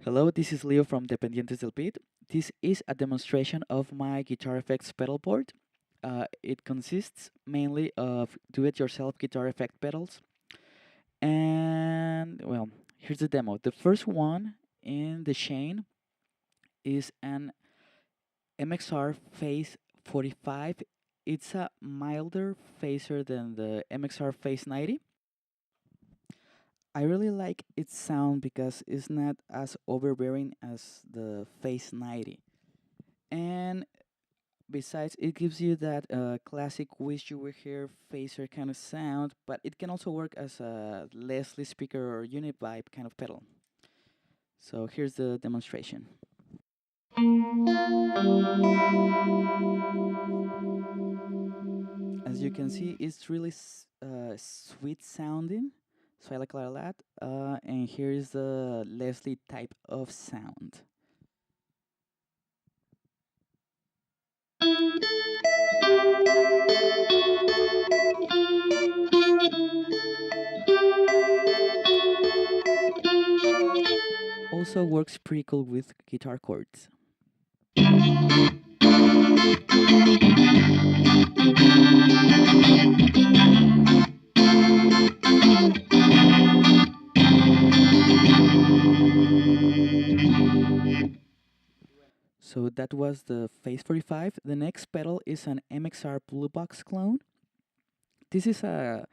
Hello, this is Leo from Dependientes del Beat. This is a demonstration of my guitar effects pedal board. It consists mainly of do-it-yourself guitar effect pedals. And, well, here's the demo. The first one in the chain is an MXR Phase 45. It's a milder phaser than the MXR Phase 90. I really like its sound because it's not as overbearing as the Phase 90. And besides, it gives you that classic wish you were here phaser kind of sound, but it can also work as a Leslie speaker or univibe kind of pedal. So here's the demonstration. As you can see, it's really sweet sounding, so I like it a lot. And here's the Leslie type of sound. Also works pretty cool with guitar chords. So that was the Phase 45. The next pedal is an MXR Blue Box clone. This is a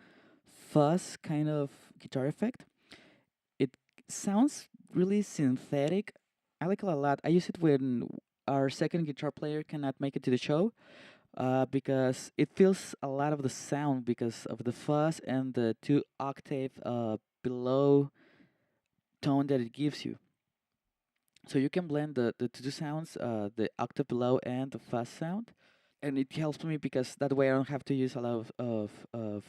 fuzz kind of guitar effect. It sounds really synthetic. I like it a lot. I use it when our second guitar player cannot make it to the show because it feels a lot of the sound because of the fuzz and the 2-octave below tone that it gives you. So you can blend the two sounds, the octave below and the fuzz sound. And it helps me because that way I don't have to use a lot of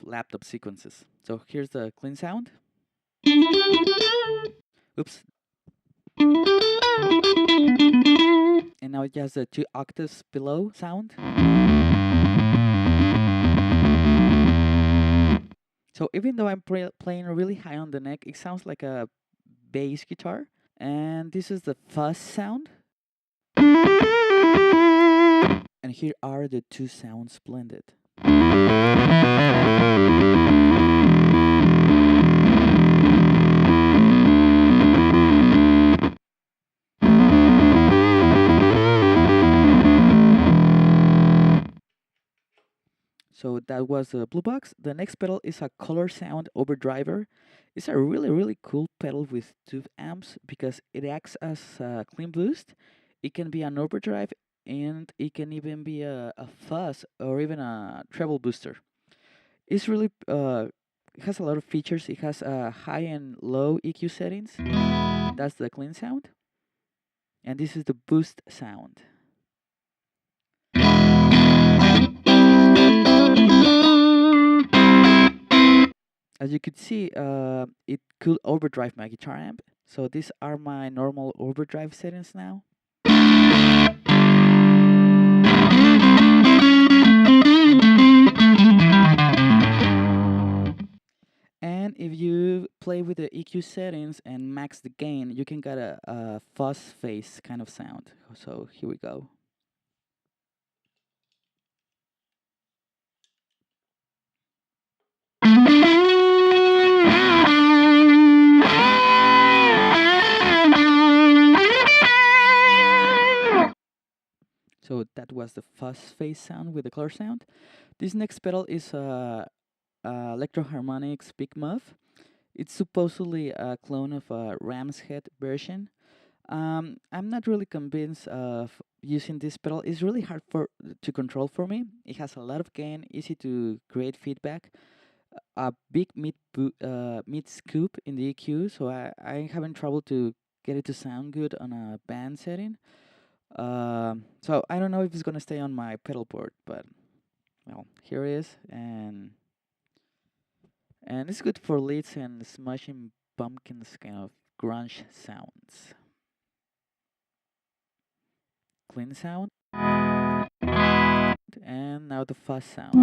laptop sequences. So here's the clean sound. Oops. And now just the 2 octaves below sound. So even though I'm playing really high on the neck, it sounds like a bass guitar. And this is the fuzz sound. And here are the two sounds blended. So that was the Blue Box. The next pedal is a Colorsound Overdriver. It's a really cool pedal with two amps because it acts as a clean boost. It can be an overdrive and it can even be a fuzz or even a treble booster. It's really it has a lot of features. It has high and low EQ settings. That's the clean sound. And this is the boost sound. As you could see, it could overdrive my guitar amp. So these are my normal overdrive settings now. And if you play with the EQ settings and max the gain, you can get a fuzz face kind of sound. So here we go. So that was the fuzz face sound with the Colorsound. This next pedal is Electro Harmonix Big Muff. It's supposedly a clone of a Ram's Head version. I'm not really convinced of using this pedal. It's really hard to control for me. It has a lot of gain, easy to create feedback, a big mid scoop in the EQ, so I'm having trouble to get it to sound good on a band setting. So I don't know if it's gonna stay on my pedal board, but well, here it is, and it's good for leads and Smashing Pumpkins kind of grunge sounds. Clean sound, and now the fuzz sound.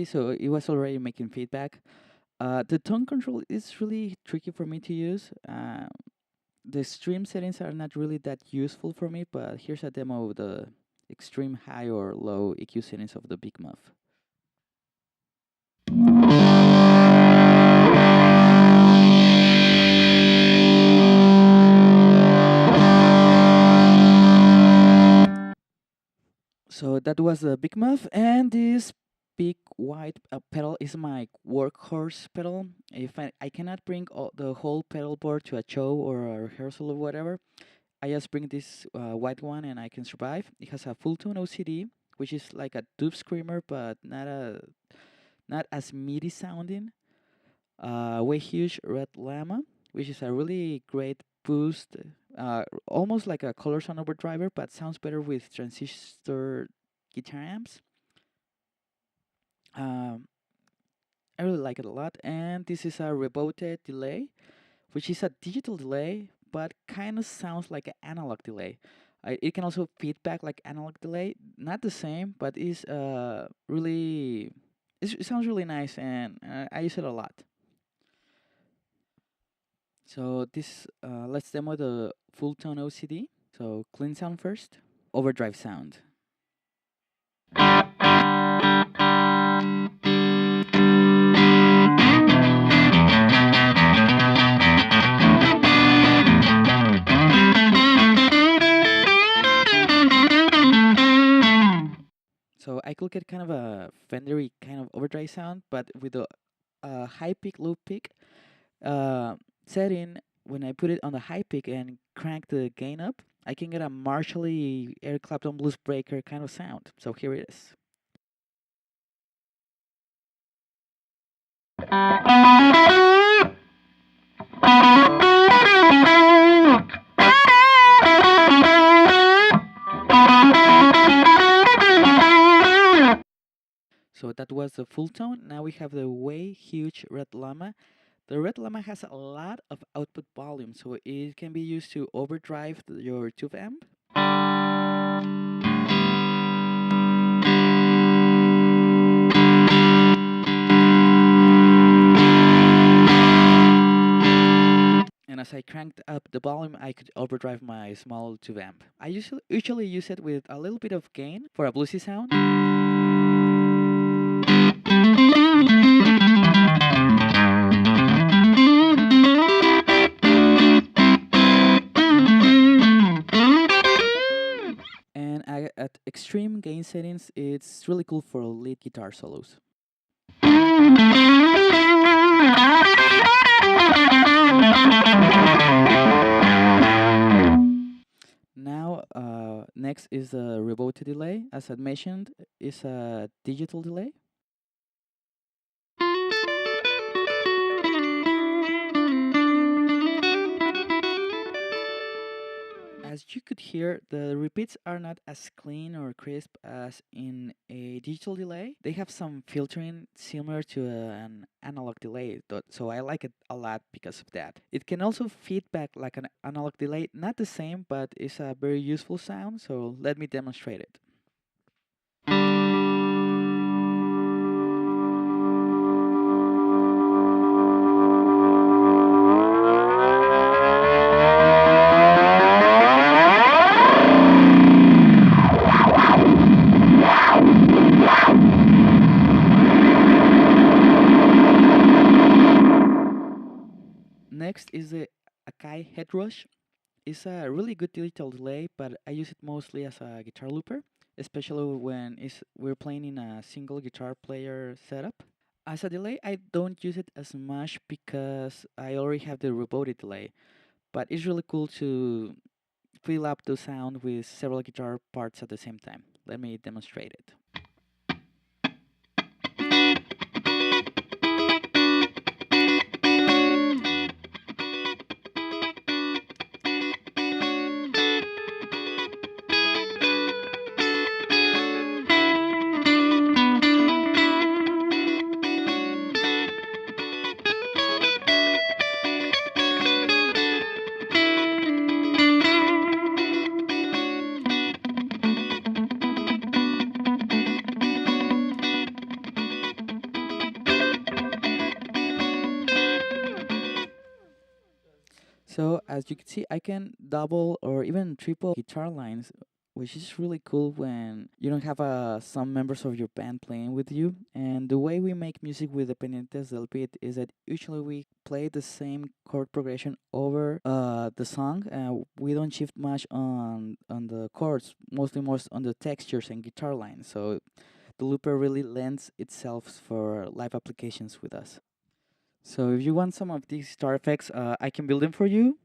so it was already making feedback. The tone control is really tricky for me to use. The extreme settings are not really that useful for me, but here's a demo of the extreme high or low EQ settings of the Big Muff. So that was the Big Muff, and this big white pedal is my workhorse pedal. If I cannot bring the whole pedal board to a show or a rehearsal or whatever, I just bring this white one and I can survive. It has a Fulltone OCD, which is like a tube screamer, but not as meaty sounding. Way Huge Red Llama, which is a really great boost, almost like a Colorsound Overdriver, but sounds better with transistor guitar amps. I really like it a lot. And this is a Rebote delay, which is a digital delay, but kind of sounds like an analog delay. It can also feedback like analog delay, not the same, but is really it sounds really nice, and I use it a lot. So this let's demo the Fulltone OCD. So clean sound first, overdrive sound. So I could get kind of a Fendery kind of overdrive sound, but with a high peak, low peak setting. When I put it on the high peak and crank the gain up, I can get a Marshall-y Eric Clapton blues breaker kind of sound. So here it is. So that was the Fulltone. Now we have the Way Huge Red Llama. The Red Llama has a lot of output volume, so it can be used to overdrive your tube amp. And as I cranked up the volume, I could overdrive my small tube amp. I usually use it with a little bit of gain for a bluesy sound. And at extreme gain settings, it's really cool for lead guitar solos. Now, next is the Rebote delay. As I mentioned, it's a digital delay. As you could hear, the repeats are not as clean or crisp as in a digital delay. They have some filtering similar to an analog delay, so I like it a lot because of that. It can also feedback like an analog delay, not the same, but it's a very useful sound, so let me demonstrate it. Next is the Akai Headrush. It's a really good digital delay, but I use it mostly as a guitar looper, especially when we're playing in a single guitar player setup. As a delay, I don't use it as much because I already have the Rebote delay, but it's really cool to fill up the sound with several guitar parts at the same time. Let me demonstrate it. So as you can see, I can double or even triple guitar lines, which is really cool when you don't have some members of your band playing with you. And the way we make music with Dependientes del Beat is that usually we play the same chord progression over the song. We don't shift much on the chords, mostly most on the textures and guitar lines. So the looper really lends itself for live applications with us. So if you want some of these guitar effects, I can build them for you,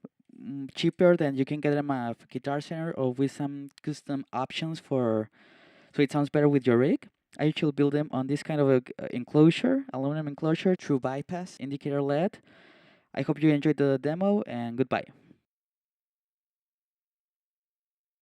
cheaper than you can get them at Guitar Center or with some custom options for so it sounds better with your rig. I usually build them on this kind of enclosure, aluminum enclosure through bypass indicator LED. I hope you enjoyed the demo and goodbye.